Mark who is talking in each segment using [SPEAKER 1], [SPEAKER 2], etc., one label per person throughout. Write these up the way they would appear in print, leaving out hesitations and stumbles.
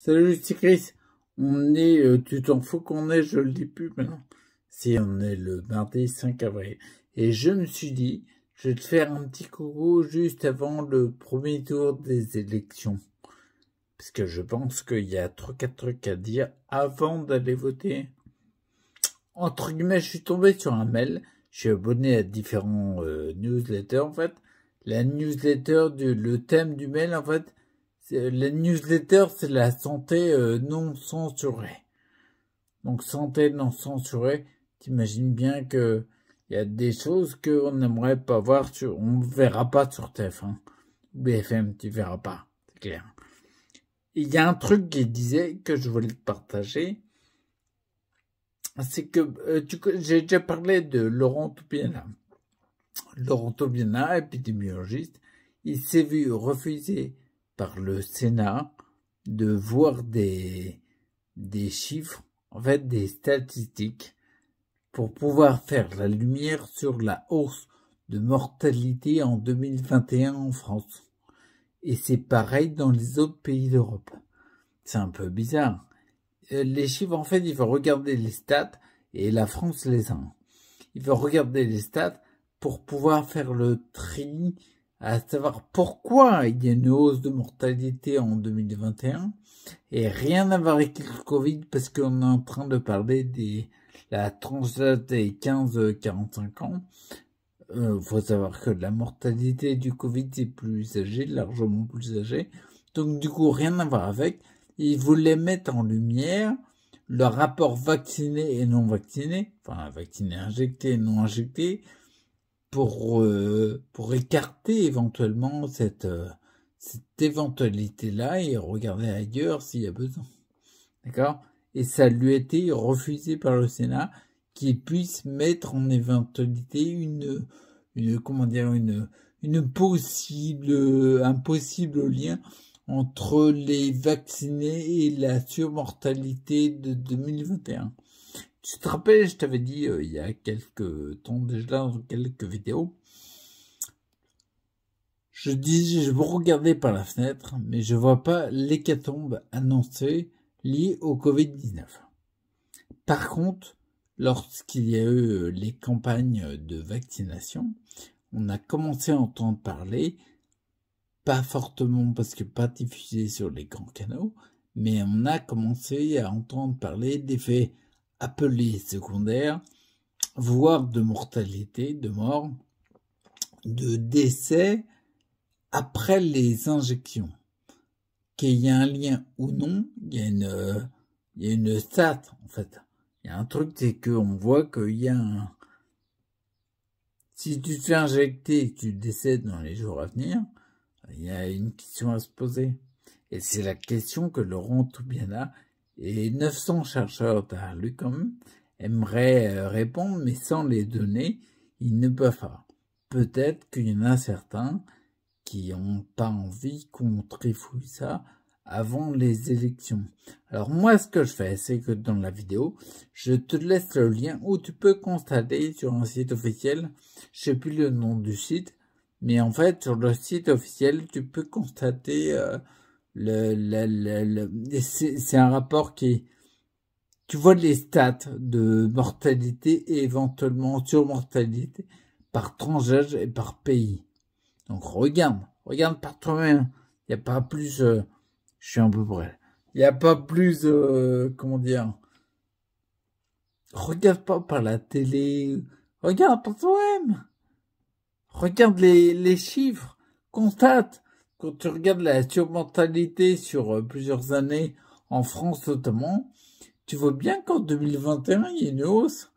[SPEAKER 1] Salut, c'est Chris. On est, tu t'en fous qu'on est, je le dis plus maintenant. Si on est le mardi 5 avril. Et je me suis dit, je vais te faire un petit coucou juste avant le premier tour des élections. Parce que je pense qu'il y a 3-4 trucs à dire avant d'aller voter. Entre guillemets, je suis tombé sur un mail. Je suis abonné à différents newsletters, en fait. La newsletter, le thème du mail, en fait, la newsletter, c'est la santé non censurée. Donc, santé non censurée, t'imagines bien que il y a des choses qu'on n'aimerait pas voir on verra pas sur TF1. BFM, tu verras pas, c'est clair. Il y a un truc qui disait que je voulais te partager. C'est que j'ai déjà parlé de Laurent Toubiana. Laurent Toubiana, épidémiologiste, il s'est vu refuser par le Sénat de voir des chiffres, en fait des statistiques, pour pouvoir faire la lumière sur la hausse de mortalité en 2021 en France. Et c'est pareil dans les autres pays d'Europe. C'est un peu bizarre. Les chiffres, en fait, il faut regarder les stats, et la France les a. Il faut regarder les stats pour pouvoir faire le tri, à savoir pourquoi il y a une hausse de mortalité en 2021, et rien à voir avec le Covid, parce qu'on est en train de parler de la tranche d'âge des 15-45 ans. Faut savoir que la mortalité du Covid est plus âgée, largement plus âgée. Donc, du coup, rien à voir avec. Ils voulaient mettre en lumière le rapport vacciné et non vacciné, enfin, vacciné injecté et non injecté, pour écarter éventuellement cette éventualité-là et regarder ailleurs s'il y a besoin. D'accord? Et ça lui a été refusé par le Sénat qu'il puisse mettre en éventualité un possible lien entre les vaccinés et la surmortalité de 2021. Tu te rappelles, je t'avais dit il y a quelques temps déjà dans quelques vidéos, je vous regardez par la fenêtre, mais je vois pas l'hécatombe annoncée liée au Covid-19. Par contre, lorsqu'il y a eu les campagnes de vaccination, on a commencé à entendre parler, pas fortement parce que pas diffusé sur les grands canaux, mais on a commencé à entendre parler d'effets appelés secondaires, voire de mortalité, de mort, de décès après les injections. Qu'il y a un lien ou non, il y a une stat, en fait. Il y a un truc, c'est qu'on voit qu'il y a si tu te fais injecter et que tu décèdes dans les jours à venir, il y a une question à se poser. Et c'est la question que Laurent Toubiana et 900 chercheurs derrière lui, quand même, aimeraient répondre, mais sans les données, ils ne peuvent pas. Peut-être qu'il y en a certains qui n'ont pas envie qu'on trifouille ça avant les élections. Alors moi, ce que je fais, c'est que dans la vidéo, je te laisse le lien où tu peux constater sur un site officiel, je sais plus le nom du site, mais en fait, sur le site officiel, tu peux constater c'est un rapport tu vois les stats de mortalité et éventuellement surmortalité par tranche d'âge et par pays. Donc regarde par toi-même. Il n'y a pas plus... je suis un peu près. Il n'y a pas plus... comment dire... Regarde pas par la télé. Regarde par toi-même. Regarde les chiffres. Constate. Quand tu regardes la surmortalité sur plusieurs années, en France notamment, tu vois bien qu'en 2021, il y a une hausse.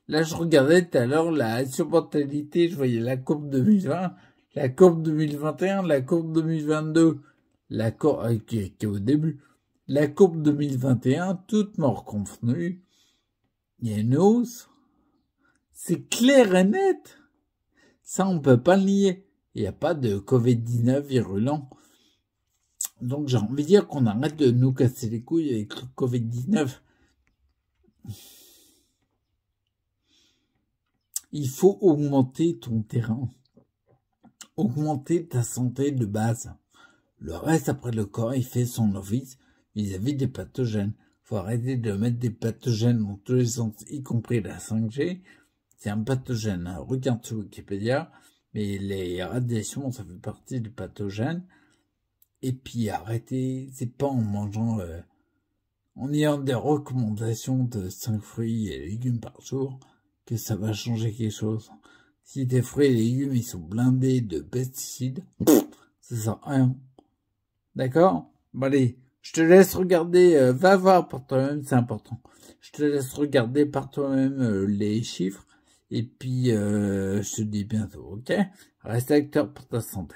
[SPEAKER 1] Là, je regardais tout à l'heure la surmortalité, je voyais la courbe 2020, la courbe 2021, la courbe 2022, la courbe qui est au début, la courbe 2021, toute mort contenue, il y a une hausse. C'est clair et net. Ça, on peut pas le nier. Il n'y a pas de Covid-19 virulent. Donc, j'ai envie de dire qu'on arrête de nous casser les couilles avec le Covid-19. Il faut augmenter ton terrain. Augmenter ta santé de base. Le reste, après, le corps, il fait son office. vis-à-vis des pathogènes. Faut arrêter de mettre des pathogènes dans tous les sens, y compris la 5G. C'est un pathogène. Regarde sur Wikipédia, mais les radiations, ça fait partie des pathogènes. Et puis arrêtez, c'est pas en mangeant, en ayant des recommandations de 5 fruits et légumes par jour que ça va changer quelque chose. Si tes fruits et légumes ils sont blindés de pesticides, ça sert à rien. D'accord? Bon allez, je te laisse regarder, va voir par toi-même, c'est important. Je te laisse regarder par toi-même les chiffres. Et puis, je te dis bientôt, ok? Reste acteur pour ta santé.